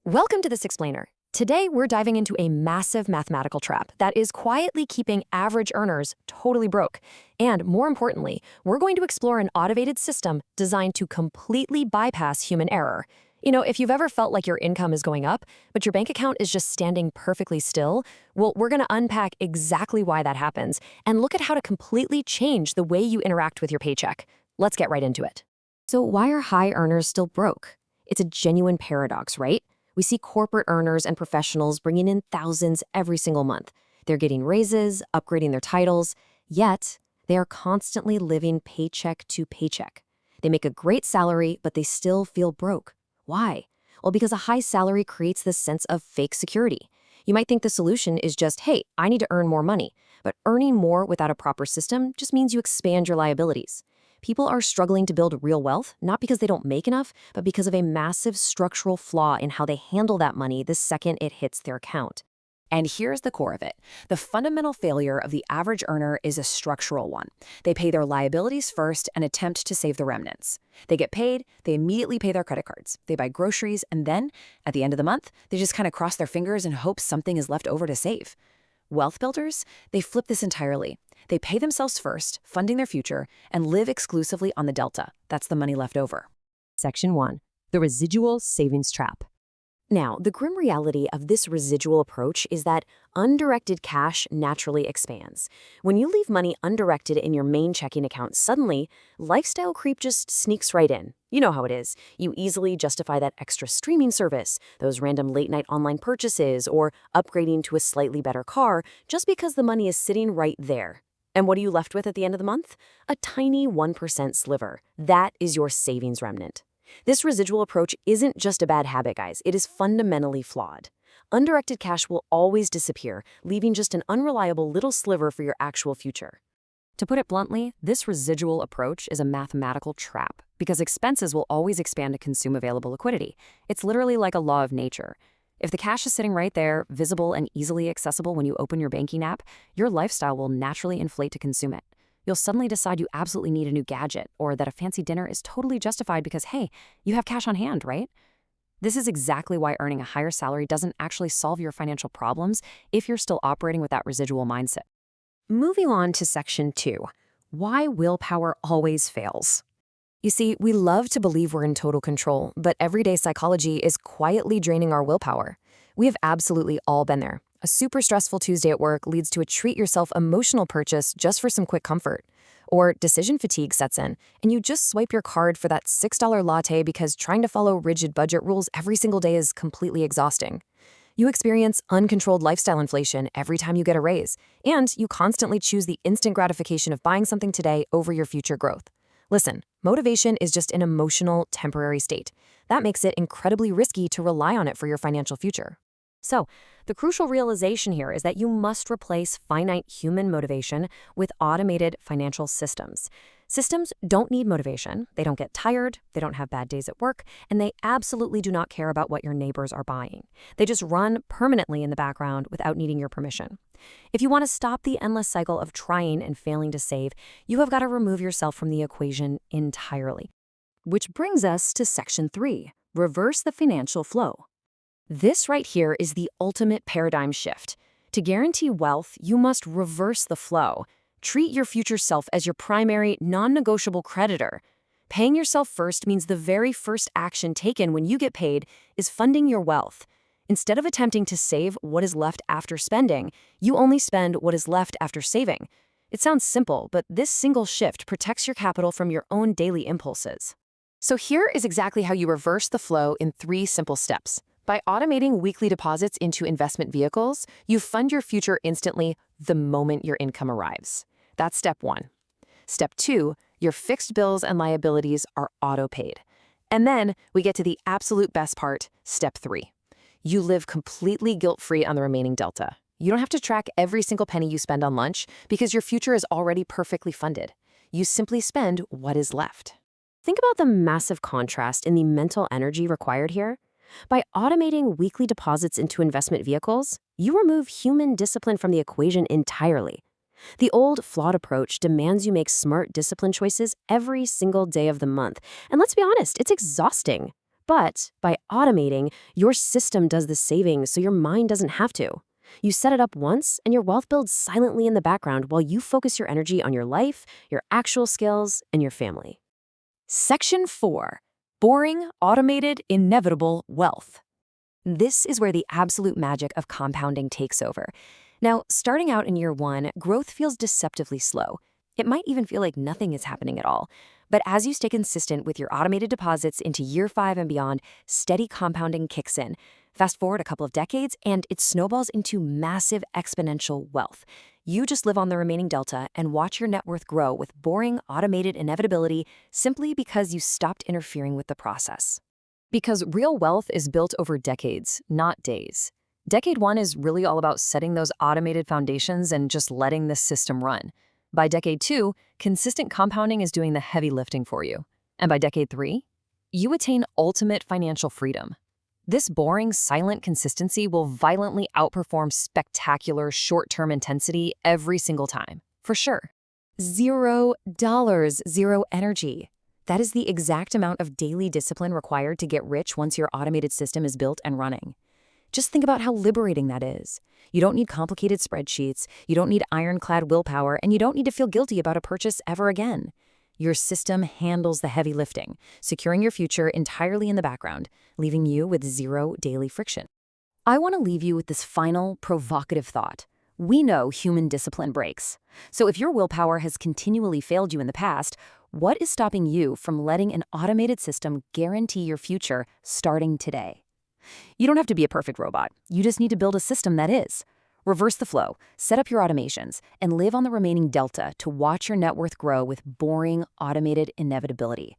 Welcome to This Explainer. Today, we're diving into a massive mathematical trap that is quietly keeping average earners totally broke. And more importantly, we're going to explore an automated system designed to completely bypass human error. If you've ever felt like your income is going up, but your bank account is just standing perfectly still, well, we're going to unpack exactly why that happens and look at how to completely change the way you interact with your paycheck. Let's get right into it. So, why are high earners still broke? It's a genuine paradox, right? We see corporate earners and professionals bringing in thousands every single month. They're getting raises, upgrading their titles, yet they are constantly living paycheck to paycheck. They make a great salary, but they still feel broke. Why? Well, because a high salary creates this sense of fake security. You might think the solution is just, hey, I need to earn more money. But earning more without a proper system just means you expand your liabilities. People are struggling to build real wealth, not because they don't make enough, but because of a massive structural flaw in how they handle that money the second it hits their account. And here's the core of it. The fundamental failure of the average earner is a structural one. They pay their liabilities first and attempt to save the remnants. They get paid, they immediately pay their credit cards, they buy groceries, and then, at the end of the month, they just kind of cross their fingers and hope something is left over to save. Wealth builders, they flip this entirely. They pay themselves first, funding their future, and live exclusively on the delta. That's the money left over. Section 1. The Residual Savings Trap. Now, the grim reality of this residual approach is that undirected cash naturally expands. When you leave money undirected in your main checking account, suddenly, lifestyle creep just sneaks right in. You know how it is. You easily justify that extra streaming service, those random late-night online purchases, or upgrading to a slightly better car just because the money is sitting right there. And what are you left with at the end of the month? A tiny 1% sliver. That is your savings remnant. This residual approach isn't just a bad habit, guys. It is fundamentally flawed. Undirected cash will always disappear, leaving just an unreliable little sliver for your actual future. To put it bluntly, this residual approach is a mathematical trap because expenses will always expand to consume available liquidity. It's literally like a law of nature. If the cash is sitting right there, visible and easily accessible when you open your banking app, your lifestyle will naturally inflate to consume it. You'll suddenly decide you absolutely need a new gadget or that a fancy dinner is totally justified because, hey, you have cash on hand, right? This is exactly why earning a higher salary doesn't actually solve your financial problems if you're still operating with that residual mindset. Moving on to Section 2. Why willpower always fails. You see, we love to believe we're in total control, but everyday psychology is quietly draining our willpower. We have absolutely all been there. A super stressful Tuesday at work leads to a treat-yourself emotional purchase just for some quick comfort. Or decision fatigue sets in, and you just swipe your card for that $6 latte because trying to follow rigid budget rules every single day is completely exhausting. You experience uncontrolled lifestyle inflation every time you get a raise, and you constantly choose the instant gratification of buying something today over your future growth. Listen, motivation is just an emotional, temporary state. That makes it incredibly risky to rely on it for your financial future. So, the crucial realization here is that you must replace finite human motivation with automated financial systems. Systems don't need motivation, they don't get tired, they don't have bad days at work, and they absolutely do not care about what your neighbors are buying. They just run permanently in the background without needing your permission. If you want to stop the endless cycle of trying and failing to save, you have got to remove yourself from the equation entirely. Which brings us to Section 3, Reverse the Financial Flow. This right here is the ultimate paradigm shift. To guarantee wealth, you must reverse the flow. Treat your future self as your primary, non-negotiable creditor. Paying yourself first means the very first action taken when you get paid is funding your wealth. Instead of attempting to save what is left after spending, you only spend what is left after saving. It sounds simple, but this single shift protects your capital from your own daily impulses. So here is exactly how you reverse the flow in 3 simple steps. By automating weekly deposits into investment vehicles, you fund your future instantly the moment your income arrives. That's step 1. Step 2, your fixed bills and liabilities are auto-paid. And then we get to the absolute best part, step 3. You live completely guilt-free on the remaining delta. You don't have to track every single penny you spend on lunch because your future is already perfectly funded. You simply spend what is left. Think about the massive contrast in the mental energy required here. By automating weekly deposits into investment vehicles, you remove human discipline from the equation entirely. The old, flawed approach demands you make smart discipline choices every single day of the month. And let's be honest, it's exhausting. But by automating, your system does the saving so your mind doesn't have to. You set it up once, and your wealth builds silently in the background while you focus your energy on your life, your actual skills, and your family. Section 4. Boring, automated, inevitable wealth. This is where the absolute magic of compounding takes over. Now, starting out in year 1, growth feels deceptively slow. It might even feel like nothing is happening at all. But as you stay consistent with your automated deposits into year 5 and beyond, steady compounding kicks in. Fast forward a couple of decades, and it snowballs into massive exponential wealth. You just live on the remaining delta and watch your net worth grow with boring, automated inevitability simply because you stopped interfering with the process. Because real wealth is built over decades, not days. Decade 1 is really all about setting those automated foundations and just letting the system run. By decade 2, consistent compounding is doing the heavy lifting for you. And by decade 3, you attain ultimate financial freedom. This boring, silent consistency will violently outperform spectacular short-term intensity every single time, for sure. $0, zero energy. That is the exact amount of daily discipline required to get rich once your automated system is built and running. Just think about how liberating that is. You don't need complicated spreadsheets, you don't need ironclad willpower, and you don't need to feel guilty about a purchase ever again. Your system handles the heavy lifting, securing your future entirely in the background, leaving you with zero daily friction. I want to leave you with this final, provocative thought. We know human discipline breaks. So if your willpower has continually failed you in the past, what is stopping you from letting an automated system guarantee your future starting today? You don't have to be a perfect robot. You just need to build a system that is. Reverse the flow, set up your automations, and live on the remaining delta to watch your net worth grow with boring, automated inevitability.